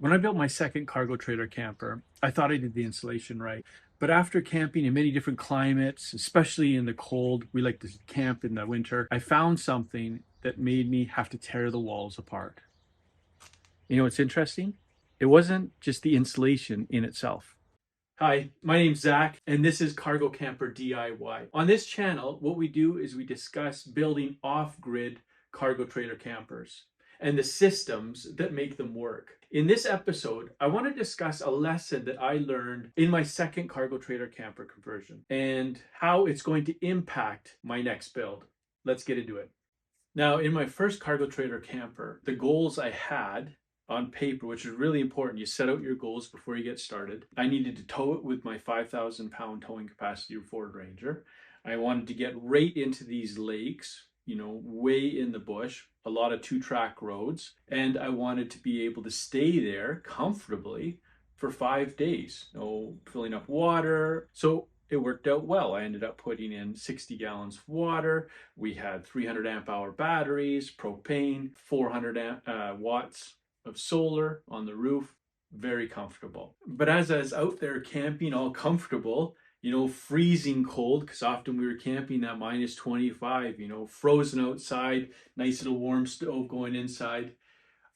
When I built my second cargo trailer camper, I thought I did the insulation right. But after camping in many different climates, especially in the cold, we like to camp in the winter, I found something that made me have to tear the walls apart. You know what's interesting? It wasn't just the insulation in itself. Hi, my name's Zach, and this is Cargo Camper DIY. On this channel, what we do is we discuss building off-grid cargo trailer campers and the systems that make them work. In this episode, I want to discuss a lesson that I learned in my second cargo trailer camper conversion and how it's going to impact my next build. Let's get into it. Now, in my first cargo trailer camper, the goals I had on paper, which is really important, you set out your goals before you get started. I needed to tow it with my 5,000 pound towing capacity Ford Ranger. I wanted to get right into these lakes, way in the bush, a lot of 2-track roads, and I wanted to be able to stay there comfortably for 5 days, no filling up water. So it worked out well. I ended up putting in 60 gallons of water. We had 300 amp hour batteries, propane, 400 watts of solar on the roof. Very comfortable. But as I was out there camping, all comfortable, freezing cold, because often we were camping at minus 25, frozen outside, nice little warm stove going inside.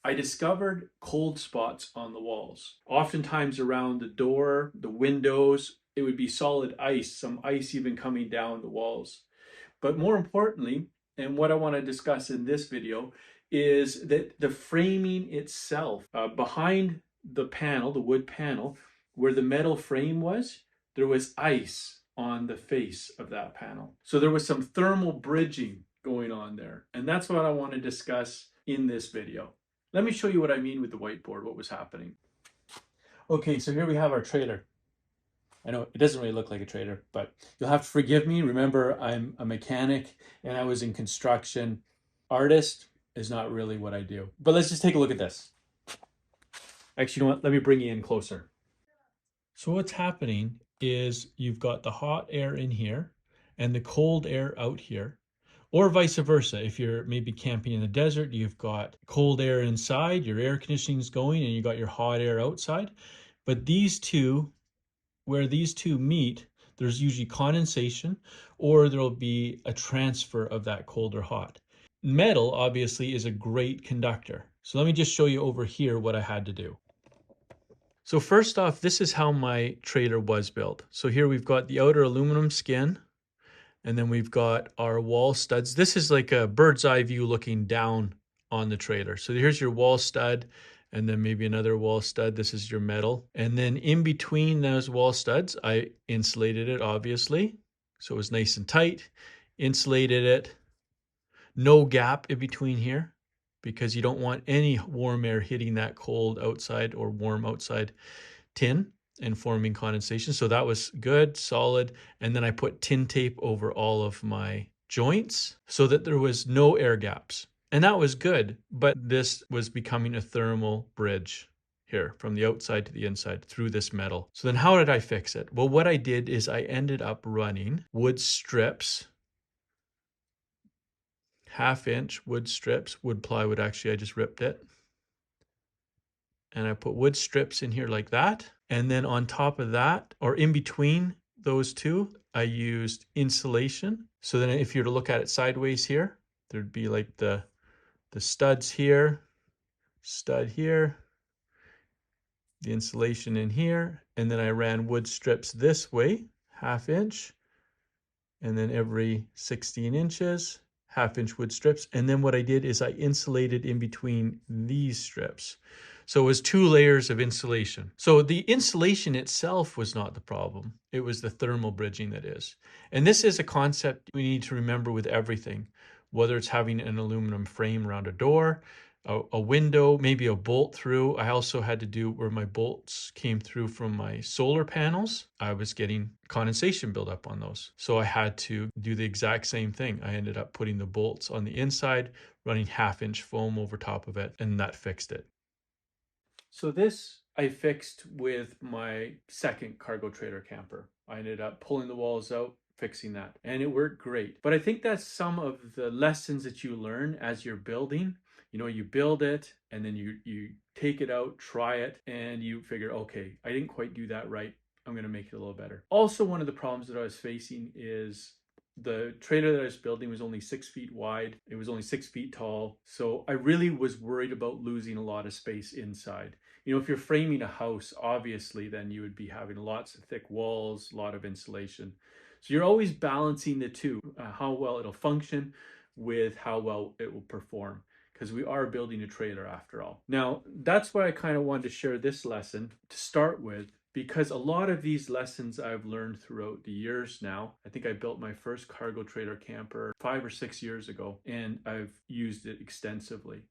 I discovered cold spots on the walls. Oftentimes around the door, the windows, it would be solid ice, some ice even coming down the walls. But more importantly, and what I want to discuss in this video, is that the framing itself, behind the panel, the wood panel, where the metal frame was, there was ice on the face of that panel. So there was some thermal bridging going on there. And that's what I want to discuss in this video. Let me show you what I mean with the whiteboard, what was happening. Okay, so here we have our trailer. I know it doesn't really look like a trailer, but you'll have to forgive me. Remember, I'm a mechanic and I was in construction. Artist is not really what I do. But let's just take a look at this. Actually, you know what? Let me bring you in closer. So what's happening is you've got the hot air in here and the cold air out here. Or vice versa. If you're maybe camping in the desert, you've got cold air inside, your air conditioning is going, and you got your hot air outside. But these two, where these two meet, there's usually condensation, or there'll be a transfer of that cold or hot. Metal, obviously, is a great conductor. So let me just show you over here what I had to do. So first off, this is how my trailer was built. So here we've got the outer aluminum skin, and then we've got our wall studs. This is like a bird's eye view looking down on the trailer. So here's your wall stud, and then maybe another wall stud. This is your metal. And then in between those wall studs, I insulated it, obviously. So it was nice and tight. Insulated it. No gap in between here, because you don't want any warm air hitting that cold outside or warm outside tin and forming condensation. So that was good, solid. And then I put tin tape over all of my joints so that there was no air gaps. And that was good, but this was becoming a thermal bridge here from the outside to the inside through this metal. So then how did I fix it? Well, what I did is I ended up running wood strips, 1/2 inch wood strips, wood plywood. Actually, I just ripped it. And I put wood strips in here like that. And then on top of that, or in between those two, I used insulation. So then if you were to look at it sideways here, there'd be like the studs here, stud here, the insulation in here. And then I ran wood strips this way, 1/2 inch. And then every 16 inches, 1/2 inch wood strips. And then what I did is I insulated in between these strips. So it was 2 layers of insulation. So the insulation itself was not the problem. It was the thermal bridging that is. And this is a concept we need to remember with everything, whether it's having an aluminum frame around a door, a window, maybe a bolt through. I also had to do where my bolts came through from my solar panels. I was getting condensation buildup on those. So I had to do the exact same thing. I ended up putting the bolts on the inside, running 1/2 inch foam over top of it, and that fixed it. So this I fixed with my second cargo trailer camper. I ended up pulling the walls out, fixing that, and it worked great. But I think that's some of the lessons that you learn as you're building. You build it and then you take it out, try it, and you figure, okay, I didn't quite do that right. I'm going to make it a little better. Also, one of the problems that I was facing is the trailer that I was building was only 6 feet wide. It was only 6 feet tall. So I really was worried about losing a lot of space inside. You know, if you're framing a house, obviously, then you would be having lots of thick walls, a lot of insulation. So you're always balancing the two, how well it'll function with how well it will perform, because we are building a trailer after all. Now, that's why I kind of wanted to share this lesson to start with, because a lot of these lessons I've learned throughout the years now. I think I built my first cargo trailer camper 5 or 6 years ago, and I've used it extensively.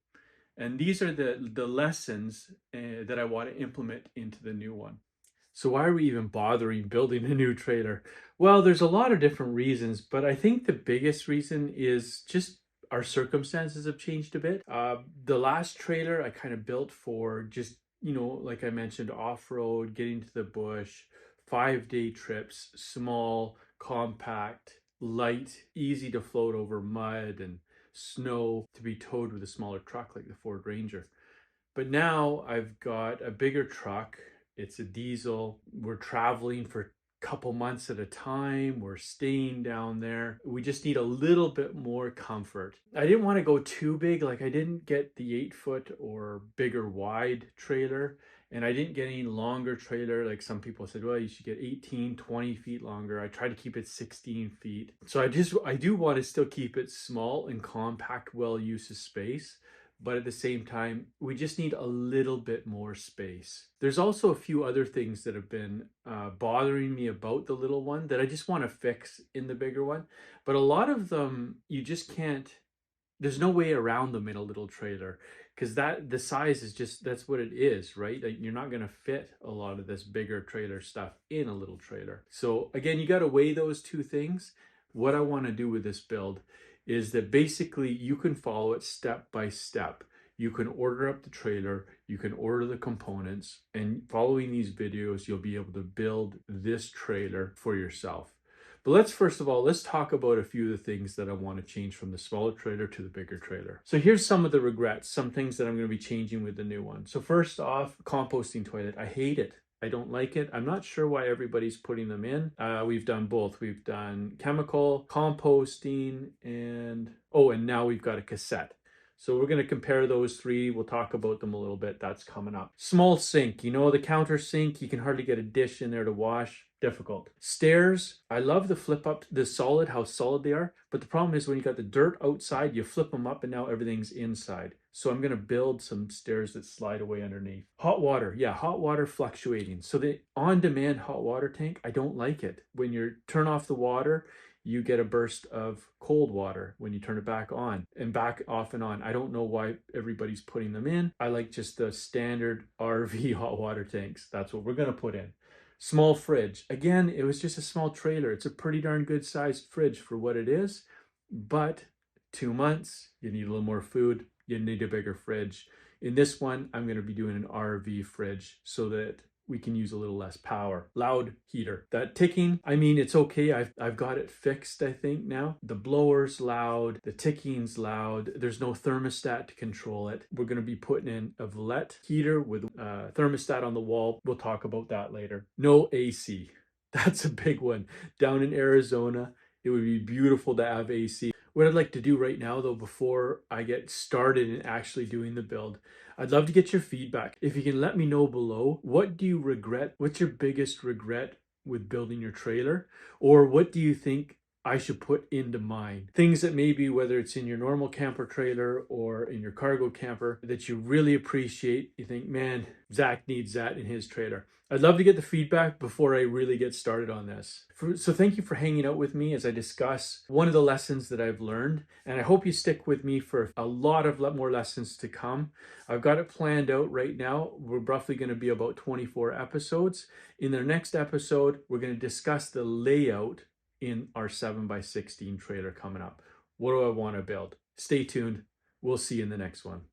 And these are the lessons that I want to implement into the new one. So why are we even bothering building a new trailer? Well, there's a lot of different reasons, but I think the biggest reason is just our circumstances have changed a bit. The last trailer I kind of built for just, you know, like I mentioned, off-road, getting to the bush, 5-day trips, small, compact, light, easy to float over mud and snow, to be towed with a smaller truck like the Ford Ranger. But now I've got a bigger truck. It's a diesel. We're traveling for a couple months at a time. We're staying down there. We just need a little bit more comfort. I didn't want to go too big. Like, I didn't get the 8-foot or bigger wide trailer. And I didn't get any longer trailer. Like some people said, well, you should get 18, 20 feet longer. I try to keep it 16 feet. So I do want to still keep it small and compact, well use of space. But at the same time, we just need a little bit more space. There's also a few other things that have been bothering me about the little one that I just want to fix in the bigger one. But a lot of them, you just can't, there's no way around them in a little trailer, because the size is just, that's what it is, right? Like, you're not going to fit a lot of this bigger trailer stuff in a little trailer. So again, you got to weigh those two things. What I want to do with this build is that basically you can follow it step by step. You can order up the trailer, you can order the components, and following these videos, you'll be able to build this trailer for yourself. But first of all, let's talk about a few of the things that I want to change from the smaller trailer to the bigger trailer. So here's some of the regrets, some things that I'm going to be changing with the new one. So first off, composting toilet. I hate it. I don't like it. I'm not sure why everybody's putting them in. We've done both. We've done chemical, composting, and now we've got a cassette. So we're going to compare those three. We'll talk about them a little bit. That's coming up. Small sink. You know, the counter sink, you can hardly get a dish in there to wash. Difficult. Stairs, I love the flip up, how solid they are. But the problem is when you got the dirt outside, you flip them up and now everything's inside. So I'm going to build some stairs that slide away underneath. Hot water. Yeah, hot water fluctuating. So the on-demand hot water tank, I don't like it. When you turn off the water, you get a burst of cold water when you turn it back on and back off and on. I don't know why everybody's putting them in. I like just the standard RV hot water tanks. That's what we're going to put in. Small fridge. Again, it was just a small trailer. It's a pretty darn good sized fridge for what it is, but 2 months, you need a little more food, you need a bigger fridge. In this one, I'm going to be doing an RV fridge so that we can use a little less power. Loud heater. That ticking, I mean, it's okay. I've got it fixed, I think, now. The blower's loud, the ticking's loud. There's no thermostat to control it. We're going to be putting in a Villette heater with a thermostat on the wall. We'll talk about that later. No AC. That's a big one. Down in Arizona, it would be beautiful to have AC. What I'd like to do right now, though, before I get started in actually doing the build, I'd love to get your feedback. If you can let me know below, what do you regret? What's your biggest regret with building your trailer? Or what do you think I should put into mine? Things that maybe, whether it's in your normal camper trailer or in your cargo camper, that you really appreciate. You think, man, Zach needs that in his trailer. I'd love to get the feedback before I really get started on this. So thank you for hanging out with me as I discuss one of the lessons that I've learned. And I hope you stick with me for a lot more lessons to come. I've got it planned out right now. We're roughly going to be about 24 episodes. In the next episode, we're going to discuss the layout in our 7x16 trailer coming up. What do I want to build? Stay tuned. We'll see you in the next one.